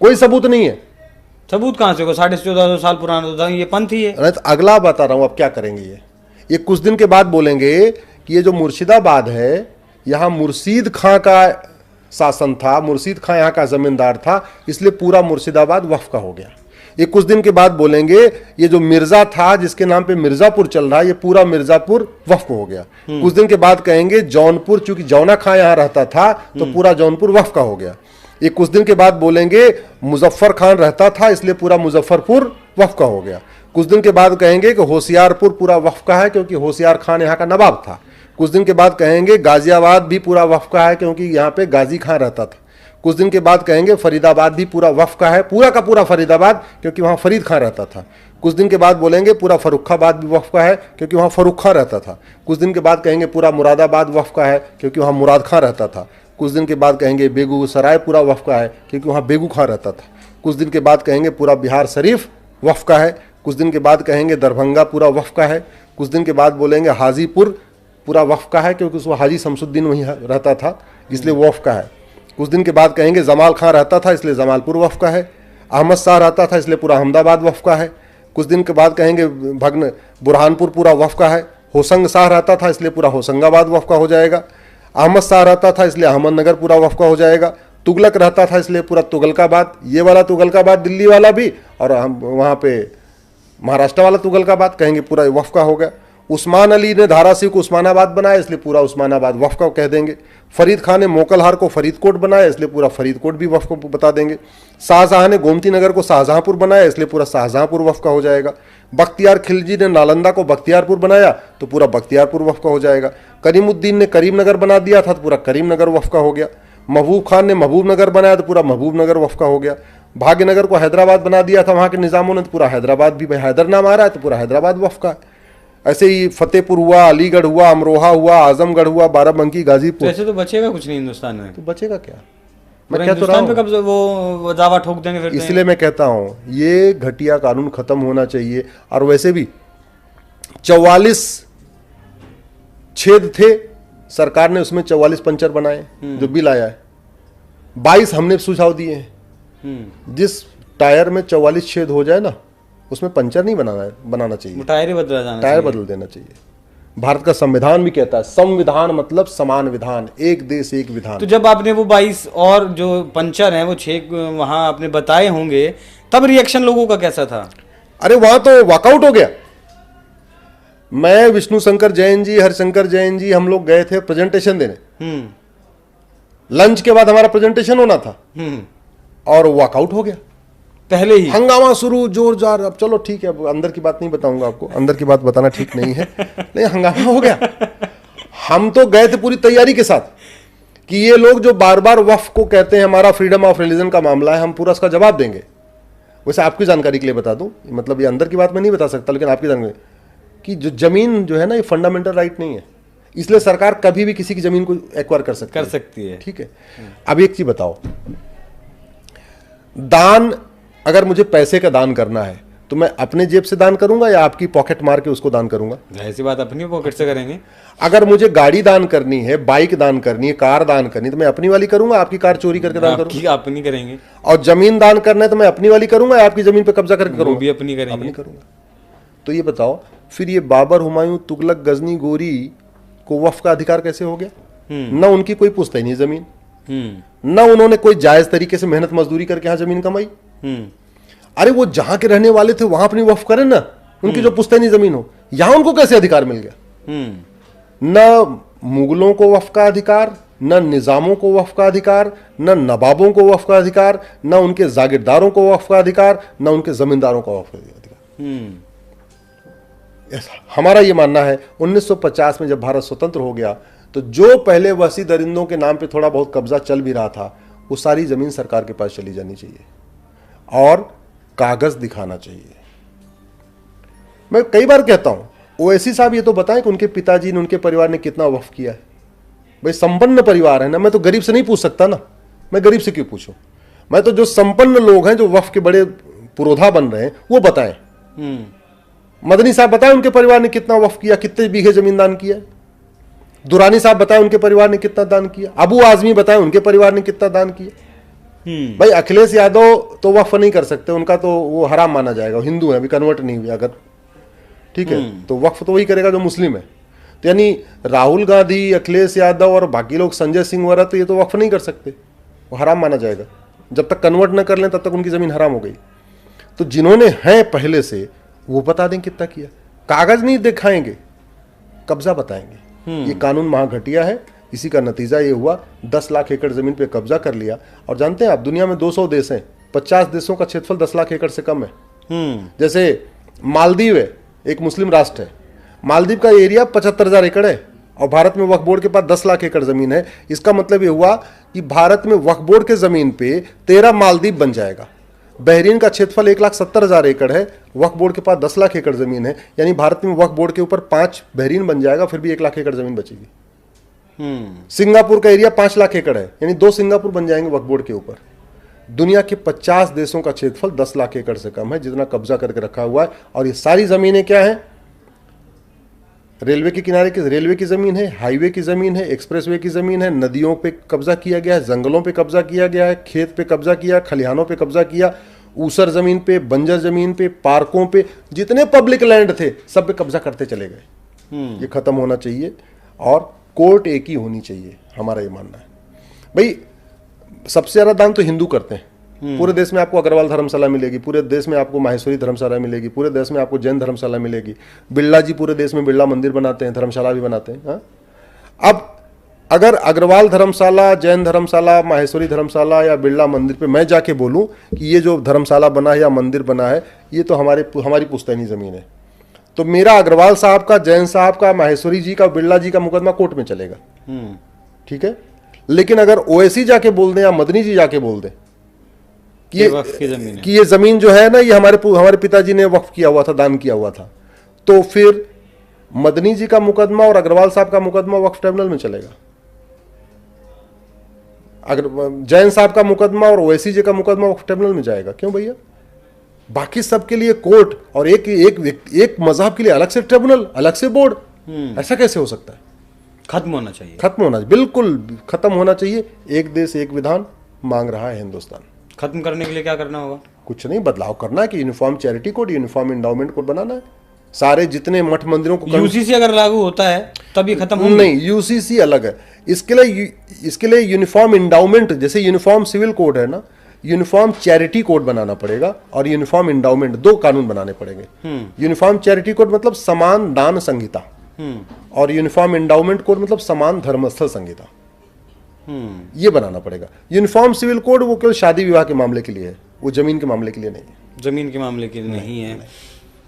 कोई सबूत नहीं है। सबूत कहाँ से होगा? 1450 साल पुराना तो ये पंथ ही है। अरे तो अगला बता रहा हूं अब क्या करेंगे ये कुछ दिन के बाद बोलेंगे कि ये जो मुर्शिदाबाद है, यहाँ मुर्शीद खां का शासन था, मुर्शीद खां यहाँ का जमींदार था, इसलिए पूरा मुर्शिदाबाद वक्फ का हो गया। ये कुछ दिन के बाद बोलेंगे ये जो मिर्जा था जिसके नाम पे मिर्जापुर चल रहा है, ये पूरा मिर्जापुर वक्फ हो गया। कुछ दिन के बाद कहेंगे जौनपुर, चूंकि जौना खां यहाँ रहता था तो पूरा जौनपुर वक्फ का हो गया। ये कुछ दिन के बाद बोलेंगे मुजफ्फर खान रहता था इसलिए पूरा मुजफ्फरपुर वक्फ का हो गया। कुछ दिन के बाद कहेंगे कि होशियारपुर पूरा वक्फ का है क्योंकि होशियार खान यहाँ का नवाब था। कुछ दिन के बाद कहेंगे गाजियाबाद भी पूरा वक्फ का है क्योंकि यहाँ पे गाजी खान रहता था। कुछ दिन के बाद कहेंगे फरीदाबाद भी पूरा वक्फ का है, पूरा का पूरा फरीदाबाद, क्योंकि वहाँ फरीद खान रहता था। कुछ दिन के बाद बोलेंगे पूरा फर्रुखाबाद भी वक्फ का है क्योंकि वहाँ फर्रुख खान रहता था। कुछ दिन के बाद कहेंगे पूरा मुरादाबाद वक्फ का है क्योंकि वहाँ मुराद खान रहता था। कुछ दिन के बाद कहेंगे बेगूसराय पूरा वक्फ का है क्योंकि वहाँ बेगू खान रहता था। कुछ दिन के बाद कहेंगे पूरा बिहार शरीफ वक्फ का है। कुछ दिन के बाद कहेंगे दरभंगा पूरा वक्फ का है। कुछ दिन के बाद बोलेंगे हाजीपुर पूरा वक्फ का है क्योंकि उसमें हाजी शमसुद्दीन वहीं रहता था इसलिए वक्फ का है। कुछ दिन के बाद कहेंगे जमाल खान रहता था इसलिए जमालपुर वक्फ का है। अहमद शाह रहता था इसलिए पूरा अहमदाबाद वक्फ का है। कुछ दिन के बाद कहेंगे भग्न बुरहानपुर पूरा वक्फ का है। होशंग शाह रहता था इसलिए पूरा होशंगाबाद वक्फ का हो जाएगा। अहमद शाह रहता था इसलिए अहमदनगर पूरा वक्फ का हो जाएगा। तुगलक रहता था इसलिए पूरा तुगलकाबाद, ये वाला तुगलकाबाद दिल्ली वाला भी, और वहाँ पे महाराष्ट्र वाला तुगलकाबाद कहेंगे पूरा वक्फ का हो गया। उस्मान अली ने धाराशिव को उस्मानाबाद बनाया इसलिए पूरा उस्मानाबाद वक्फ का कह देंगे। फरीद खान ने मोकलहार को फरीदकोट बनाया इसलिए पूरा फरीदकोट भी वक्फ को बता देंगे। शाहजहां ने गोमती नगर को शाहजहांपुर बनाया इसलिए पूरा शाहजहांपुर वक्फ का हो जाएगा। बख्तियार खिलजी ने नालंदा को बख्तियारपुर बनाया तो पूरा बख्तियारपुर वक्फ का हो जाएगा। करीमुद्दीन ने करीमनगर बना दिया था तो पूरा करीमनगर वक्फ का हो गया। महबूब खान ने महबूबनगर बनाया तो पूरा महबूबनगर वक्फ का हो गया। भाग्यनगर को हैदराबाद बना दिया था वहाँ के निज़ामों ने तो पूरा हैदराबाद भी, भाई हैदर नाम आ रहा है तो पूरा हैदराबाद वक्फ का है। ऐसे ही फतेहपुर हुआ, अलीगढ़ हुआ, अमरोहा हुआ, आजमगढ़ हुआ, बाराबंकी, गाजीपुर। ऐसे तो बचेगा कुछ नहीं हिंदुस्तान में। तो बचेगा क्या? मैं क्या तो रहा हूँ, कब वो दावा ठोक देंगे फिर। इसलिए मैं कहता हूँ ये घटिया कानून खत्म होना चाहिए। और वैसे भी 44 छेद थे, सरकार ने उसमें 44 पंचर बनाए जो बिल आया है। 22 हमने सुझाव दिए हैं। जिस टायर में 44 छेद हो जाए ना उसमें पंचर नहीं बनाना चाहिए, टायर बदल टायर बदल देना चाहिए। भारत का संविधान भी कहता है संविधान मतलब समान विधान, एक देश एक विधान। तो जब आपने वो 22 और जो पंचर हैं वो 6 वहां आपने बताए होंगे तब रिएक्शन लोगों का कैसा था? अरे वहां तो वॉकआउट हो गया। मैं, विष्णु शंकर जैन जी, हरिशंकर जैन जी, हम लोग गए थे प्रेजेंटेशन देने। लंच के बाद हमारा प्रेजेंटेशन होना था और वॉकआउट हो गया पहले ही। हंगामा शुरू, जोर जार। अब चलो ठीक है, अब अंदर की बात नहीं बताऊंगा आपको, अंदर की बात बताना ठीक नहीं है। नहीं, हंगामा हो गया। हम तो गए थे पूरी तैयारी के साथ कि ये लोग जो बार बार वक्फ को कहते हैं हमारा फ्रीडम ऑफ रिलीजन का मामला है, हम पूरा उसका जवाब देंगे। वैसे आपकी जानकारी के लिए बता दूं, मतलब ये अंदर की बात मैं नहीं बता सकता, लेकिन आपकी जानकारी कि जो जमीन जो है ना ये फंडामेंटल राइट नहीं है, इसलिए सरकार कभी भी किसी की जमीन को एक्वायर कर सकती है। ठीक है। अब एक चीज बताओ, दान अगर मुझे पैसे का दान करना है तो मैं अपने जेब से दान करूंगा या आपकी पॉकेट मार के उसको दान करूंगा? ऐसी बात अपनी पॉकेट से करेंगे। अगर मुझे गाड़ी दान करनी है, बाइक दान करनी है, कार दान करनी है तो मैं अपनी वाली करूंगा, आपकी कार चोरी करके दान करूंगा? अपनी करेंगे। और जमीन दान करना है तो मैं अपनी वाली करूंगा या आपकी जमीन पे कब्जा करके करूंगा? वो भी अपनी करेंगे। अपनी करूंगा। तो ये बताओ फिर ये बाबर, हुमायूं, तुगलक, गजनी, गोरी को वक्फ का अधिकार कैसे हो गया? न उनकी कोई पुश्तैनी नहीं जमीन, न उन्होंने कोई जायज तरीके से मेहनत मजदूरी करके यहाँ जमीन कमाई। अरे वो जहां के रहने वाले थे वहां अपनी वक्फ करें ना, उनकी जो पुश्तैनी जमीन हो, यहां उनको कैसे अधिकार मिल गया? न मुगलों को वक्फ का अधिकार, न निजामों को वक्फ का अधिकार, न नवाबों को वक्फ का अधिकार, न उनके जागीरदारों को वक्फ का अधिकार, न उनके जमींदारों का वक्फ का अधिकार। हमारा ये मानना है 1950 में जब भारत स्वतंत्र हो गया तो जो पहले वसी दरिंदों के नाम पे थोड़ा बहुत कब्जा चल भी रहा था वो सारी जमीन सरकार के पास चली जानी चाहिए और कागज दिखाना चाहिए। मैं कई बार कहता हूं ओवैसी साहब ये तो बताएं कि उनके पिताजी ने, उनके परिवार ने कितना वक्फ किया है। भाई संपन्न परिवार है ना, मैं तो गरीब से नहीं पूछ सकता ना, मैं गरीब से क्यों पूछूं? मैं तो जो संपन्न लोग हैं, जो वक्फ के बड़े पुरोधा बन रहे हैं वो बताएं। मदनी साहब बताएं उनके परिवार ने कितना वक्फ किया, कितने बीघे जमीन दान किया। दुरानी साहब बताएं उनके परिवार ने कितना दान किया। अबू आजमी बताएं उनके परिवार ने कितना दान किया। भाई अखिलेश यादव तो वक्फ नहीं कर सकते, उनका तो वो हराम माना जाएगा, हिंदू है, अभी कन्वर्ट नहीं हुए अगर, ठीक है, तो वक्फ तो वही करेगा जो मुस्लिम है। तो यानी राहुल गांधी, अखिलेश यादव और बाकी लोग, संजय सिंह वगैरह, तो ये तो वक्फ नहीं कर सकते, वो हराम माना जाएगा। जब तक कन्वर्ट न कर लें तब तक उनकी जमीन हराम हो गई। तो जिन्होंने हैं पहले से वो बता दें कितना किया, कागज नहीं दिखाएंगे, कब्जा बताएंगे। ये कानून महाघटिया है, इसी का नतीजा ये हुआ 10 लाख एकड़ जमीन पे कब्जा कर लिया। और जानते हैं आप, दुनिया में 200 देश हैं, 50 देशों का क्षेत्रफल 10 लाख एकड़ से कम है। जैसे मालदीव है, एक मुस्लिम राष्ट्र है, मालदीव का एरिया 75,000 एकड़ है और भारत में वक्फ बोर्ड के पास 10 लाख एकड़ जमीन है। इसका मतलब ये हुआ कि भारत में वक्फ बोर्ड के जमीन पे 13 मालदीव बन जाएगा। बहरीन का क्षेत्रफल 1,70,000 एकड़ है, वक्फ बोर्ड के पास 10 लाख एकड़ जमीन है, यानी भारत में वक्फ बोर्ड के ऊपर 5 बहरीन बन जाएगा, फिर भी 1 लाख एकड़ जमीन बचेगी। सिंगापुर का एरिया 5 लाख एकड़ है, यानी 2 सिंगापुर बन जाएंगे वक्फ बोर्ड के ऊपर। दुनिया के 50 देशों का क्षेत्रफल 10 लाख एकड़ से कम है, जितना कब्जा करके रखा हुआ है। और ये सारी जमीनें क्या है? रेलवे के किनारे की रेलवे की जमीन है, हाईवे की जमीन है, एक्सप्रेसवे की जमीन है, नदियों पे कब्जा किया गया है, जंगलों पे कब्जा किया गया है, खेत पे कब्जा किया, खलिहानों पे कब्जा किया, ऊसर जमीन पे, बंजर जमीन पे, पार्कों पे, जितने पब्लिक लैंड थे सब पे कब्जा करते चले गए। ये खत्म होना चाहिए और कोर्ट एक ही होनी चाहिए, हमारा ये मानना है। भाई सबसे ज्यादा दान तो हिंदू करते हैं। पूरे देश में आपको अग्रवाल धर्मशाला मिलेगी, पूरे देश में आपको माहेश्वरी धर्मशाला मिलेगी, पूरे देश में आपको जैन धर्मशाला मिलेगी, बिरला जी पूरे देश में बिरला मंदिर बनाते हैं, धर्मशाला भी बनाते हैं। हाँ? अब अगर अग्रवाल धर्मशाला, जैन धर्मशाला, माहेश्वरी धर्मशाला या बिरला मंदिर पे मैं जाके बोलूं कि ये जो धर्मशाला बना है या मंदिर बना है ये तो हमारी पुश्तैनी जमीन है, तो मेरा अग्रवाल साहब का, जैन साहब का, माहेश्वरी जी का, बिरला जी का मुकदमा कोर्ट में चलेगा। ठीक है। लेकिन अगर ओवैसी जाके बोल दें या मदनी जी जाके बोल दें कि ये जमीन जो है ना, ये हमारे पिताजी ने वक्फ किया हुआ था, दान किया हुआ था, तो फिर मदनी जी का मुकदमा और अग्रवाल साहब का मुकदमा वक्फ ट्रिब्यूनल में चलेगा। अगर जैन साहब का मुकदमा और ओवैसी जी का मुकदमा वक्फ ट्रिब्यूनल में जाएगा। क्यों भैया? बाकी सबके लिए कोर्ट और एक मजहब के लिए अलग से ट्रिब्यूनल, अलग से बोर्ड, ऐसा कैसे हो सकता है? खत्म होना चाहिए, बिल्कुल खत्म होना चाहिए। एक देश एक विधान मांग रहा है हिंदुस्तान। खत्म करने के लिए क्या करना होगा? कुछ नहीं, बदलाव करना है कि uniform charity code, uniform endowment code बनाना है। सारे जितने मठ मंदिरों को यूसीसी अगर लागू होता है तब ये खत्म होगा? नहीं, यूसीसी अलग है। इसके लिए यूनिफॉर्म इंडाउमेंट, जैसे यूनिफॉर्म सिविल कोड है ना, यूनिफॉर्म चैरिटी कोड बनाना पड़ेगा और यूनिफॉर्म इंडाउमेंट, 2 कानून बनाने पड़ेंगे। यूनिफॉर्म चैरिटी कोड मतलब समान दान संहिता, और यूनिफॉर्म इंडाउमेंट कोड मतलब समान धर्मस्थल संहिता। ये बनाना पड़ेगा। यूनिफॉर्म सिविल कोड वो केवल शादी विवाह के मामले के लिए है, वो जमीन के मामले के लिए नहीं है। जमीन के मामले के लिए नहीं है।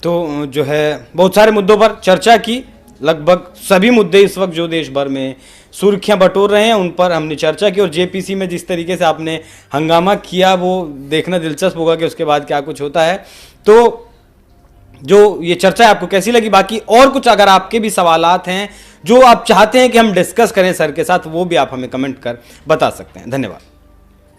तो जो है बहुत सारे मुद्दों पर चर्चा की, लगभग सभी मुद्दे इस वक्त जो देश भर में सुर्खियां बटोर रहे हैं उन पर हमने चर्चा की। और जेपीसी में जिस तरीके से आपने हंगामा किया वो देखना दिलचस्प होगा कि उसके बाद क्या कुछ होता है। तो जो ये चर्चा आपको कैसी लगी? बाकी और कुछ अगर आपके भी सवालात हैं जो आप चाहते हैं कि हम डिस्कस करें सर के साथ, वो भी आप हमें कमेंट कर बता सकते हैं। धन्यवाद।